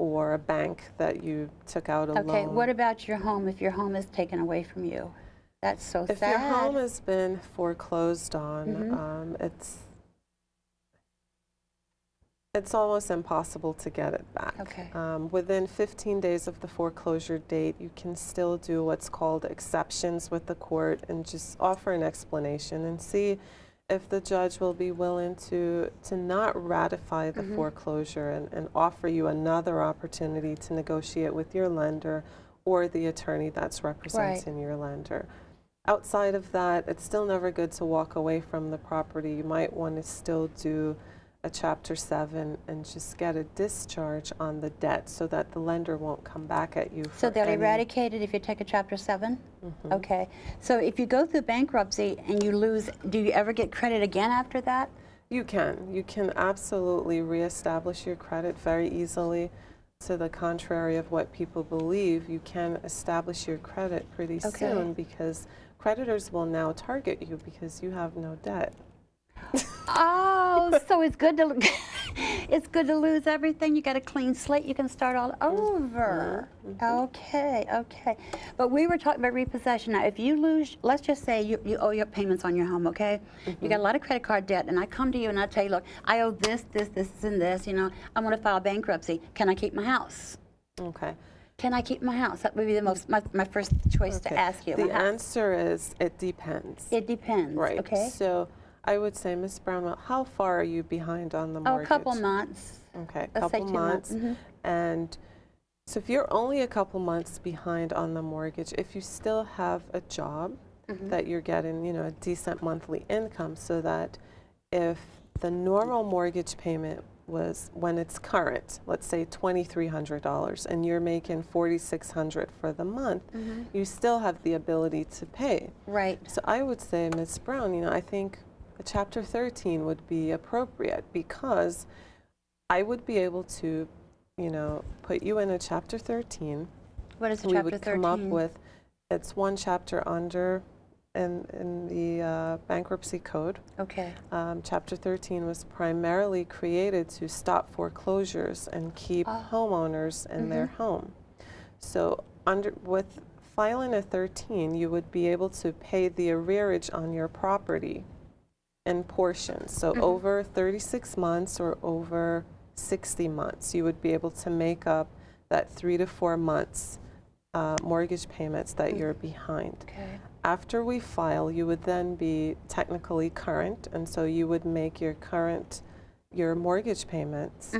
or a bank that you took out a loan. Okay, what about your home if your home is taken away from you? That's so sad. If your home has been foreclosed on, it's almost impossible to get it back. Okay. Within 15 days of the foreclosure date, you can still do what's called exceptions with the court and just offer an explanation and see if the judge will be willing to not ratify the foreclosure and offer you another opportunity to negotiate with your lender or the attorney that's representing your lender. Outside of that, it's still never good to walk away from the property. You might want to still do a Chapter 7 and just get a discharge on the debt so that the lender won't come back at you. So they'll eradicate it if you take a Chapter 7? Okay. So if you go through bankruptcy and you lose, do you ever get credit again after that? You can. You can absolutely reestablish your credit very easily. To the contrary of what people believe, you can establish your credit pretty soon because creditors will now target you because you have no debt. Oh, so it's good to it's good to lose everything. You got a clean slate. You can start all over. Okay, okay. But we were talking about repossession. Now, if you lose, let's just say you owe your payments on your home. Okay, you got a lot of credit card debt, and I come to you and I tell you, look, I owe this, and this. You know, I want to file bankruptcy. Can I keep my house? Okay. Can I keep my house? That would be the my first choice to ask you. The answer is it depends. It depends. Right. Okay. So I would say, Ms. Brownwell, how far are you behind on the mortgage? Oh, a couple months. Okay, a Let's say couple 2 months. months. And so if you're only a couple months behind on the mortgage, if you still have a job that you're getting, you know, a decent monthly income, so that if the normal mortgage payment was, when it's current, let's say $2,300, and you're making $4,600 for the month, you still have the ability to pay. Right. So I would say, Ms. Brown, you know, I think a Chapter 13 would be appropriate because I would be able to, you know, put you in a Chapter 13. What is a we Chapter would 13? come up with, it's one chapter under in the bankruptcy code. Okay. Chapter 13 was primarily created to stop foreclosures and keep homeowners in their home. So with filing a 13, you would be able to pay the arrearage on your property in portions. So over 36 months or over 60 months, you would be able to make up that 3 to 4 months mortgage payments that you're behind. Okay. After we file, you would then be technically current, and so you would make your mortgage payments,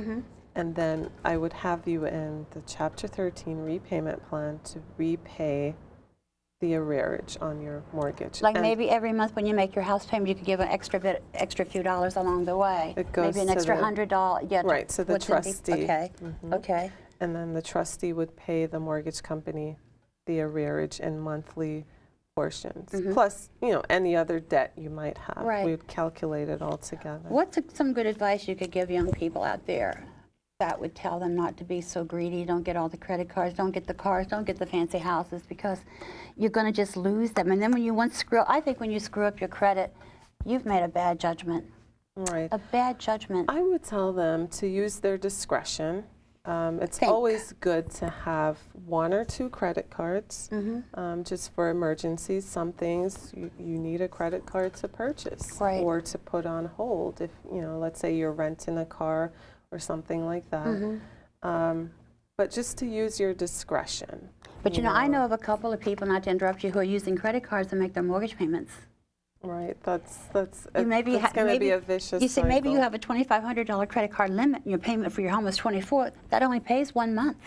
and then I would have you in the Chapter 13 repayment plan to repay the arrearage on your mortgage. Like maybe every month when you make your house payment, you could give an extra few dollars along the way. It goes maybe an extra $100. Yeah. Right, to the trustee. Okay. Okay. And then the trustee would pay the mortgage company the arrearage in monthly portions, plus, you know, any other debt you might have. Right. We would calculate it all together. What's some good advice you could give young people out there that would tell them not to be so greedy? Don't get all the credit cards, don't get the cars, don't get the fancy houses, because you're going to just lose them. And then when you I think when you screw up your credit, you've made a bad judgment. Right. A bad judgment. I would tell them to use their discretion. It's always good to have 1 or 2 credit cards, just for emergencies. Some things you need a credit card to purchase or to put on hold if, you know, let's say you're renting a car or something like that. But just to use your discretion. But you know, I know of a couple of people, not to interrupt you, who are using credit cards to make their mortgage payments. Right, that's going to be a vicious cycle. You see, maybe you have a $2,500 credit card limit and your payment for your home is $24. That only pays 1 month.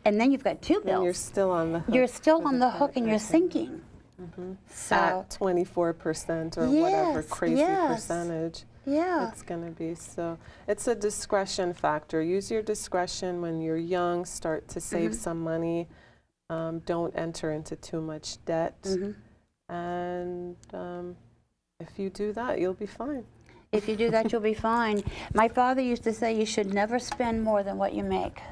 And then you've got 2 bills. And you're still on the hook. You're still on the hook and you're sinking. So, at 24% or whatever crazy percentage. Yeah. It's going to be. So it's a discretion factor. Use your discretion when you're young. Start to save some money. Don't enter into too much debt. And if you do that, you'll be fine. If you do that, you'll be fine. My father used to say you should never spend more than what you make.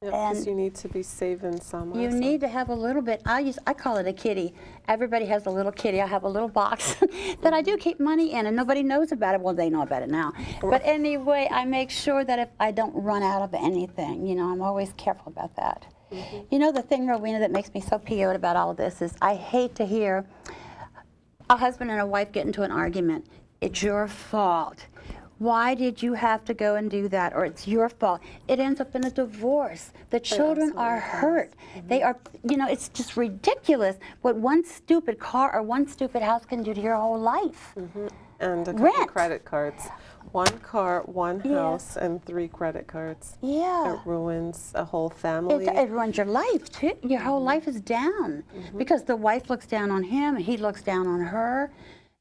Because you need to be saving some. You also. need to have a little bit. I call it a kitty. Everybody has a little kitty. I have a little box that I do keep money in, and nobody knows about it. Well, they know about it now. But anyway, I make sure that if I don't run out of anything, you know, I'm always careful about that. You know, the thing, Rowena, that makes me so PO'd about all of this is I hate to hear a husband and a wife get into an argument. It's your fault. Why did you have to go and do that? Or it's your fault. It ends up in a divorce. The children are hurt. They are, you know, it's just ridiculous what one stupid car or one stupid house can do to your whole life. And a couple credit cards. One car, one house, and 3 credit cards. Yeah. It ruins a whole family. It ruins your life, too. Your whole life is down. Because the wife looks down on him, and he looks down on her.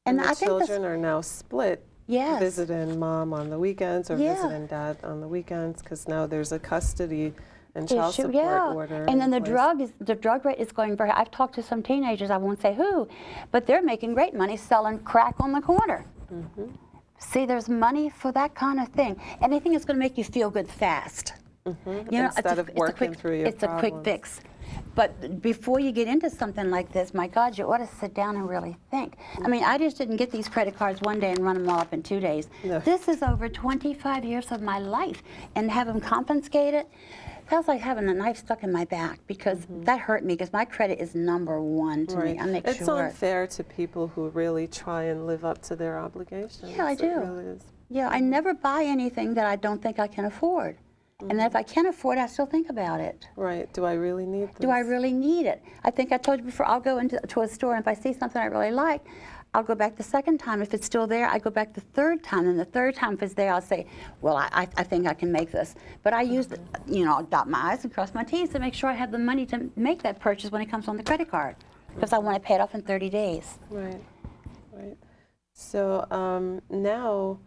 And I the think children are now split. Yes. Visiting mom on the weekends or visiting dad on the weekends, because now there's a custody and child support order. And then the drug rate is going very high. I've talked to some teenagers, I won't say who, but they're making great money selling crack on the corner. See, there's money for that kind of thing. Anything that's going to make you feel good fast. You know, instead of working through your It's a quick fix. But before you get into something like this, my God, you ought to sit down and really think. I mean, I just didn't get these credit cards one day and run them all up in 2 days. No. This is over 25 years of my life. And have them confiscated, that's like having a knife stuck in my back, because that hurt me, because my credit is #1 to me. I make It's sure. unfair to people who really try and live up to their obligations. Yeah, I do. It really is. Yeah, I never buy anything that I don't think I can afford. And if I can afford it, I still think about it. Right. Do I really need this? Do I really need it? I think I told you before, I'll go into a store, and if I see something I really like, I'll go back the second time. If it's still there, I go back the third time. And the third time, if it's there, I'll say, well, I think I can make this. But I use, you know, dot my I's and cross my T's to make sure I have the money to make that purchase when it comes on the credit card, because I want to pay it off in 30 days. Right. Right. So now,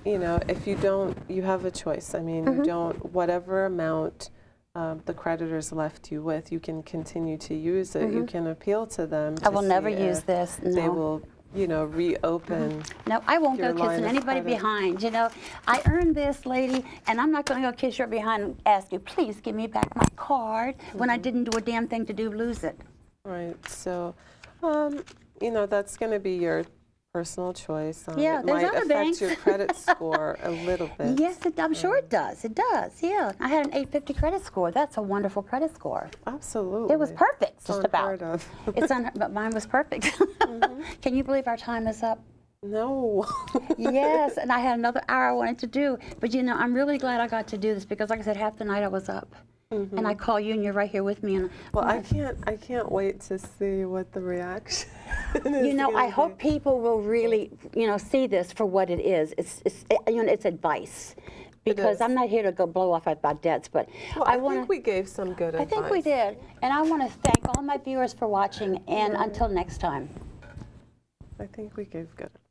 you know, if you don't, you have a choice. I mean, you don't, whatever amount the creditors left you with, you can continue to use it. You can appeal to them. I will never use this. No. They will, you know, reopen. No, I won't go your line kissing of anybody credit. behind. You know, I earned this, lady, and I'm not going to go kiss your behind and ask you, please give me back my card when I didn't do a damn thing to lose it. Right. So, you know, that's going to be your personal choice. Yeah, it there's might other affect banks. your credit score a little bit. Yes, I'm sure it does. It does, yeah. I had an 850 credit score. That's a wonderful credit score. Absolutely. It was perfect, It's just about. unheard of. But mine was perfect. Can you believe our time is up? No. Yes, and I had another hour I wanted to do. But you know, I'm really glad I got to do this, because like I said, half the night I was up. And I call you, and you're right here with me. And Well, I can't wait to see what the reaction is. you know, I gonna hope be. people will really, you know, see this for what it is. It's you know, it's advice, because is. I'm not here to go blow off about debts, but Well, I I want think we gave some good advice. I think we did, and I want to thank all my viewers for watching. And until next time. I think we gave good advice.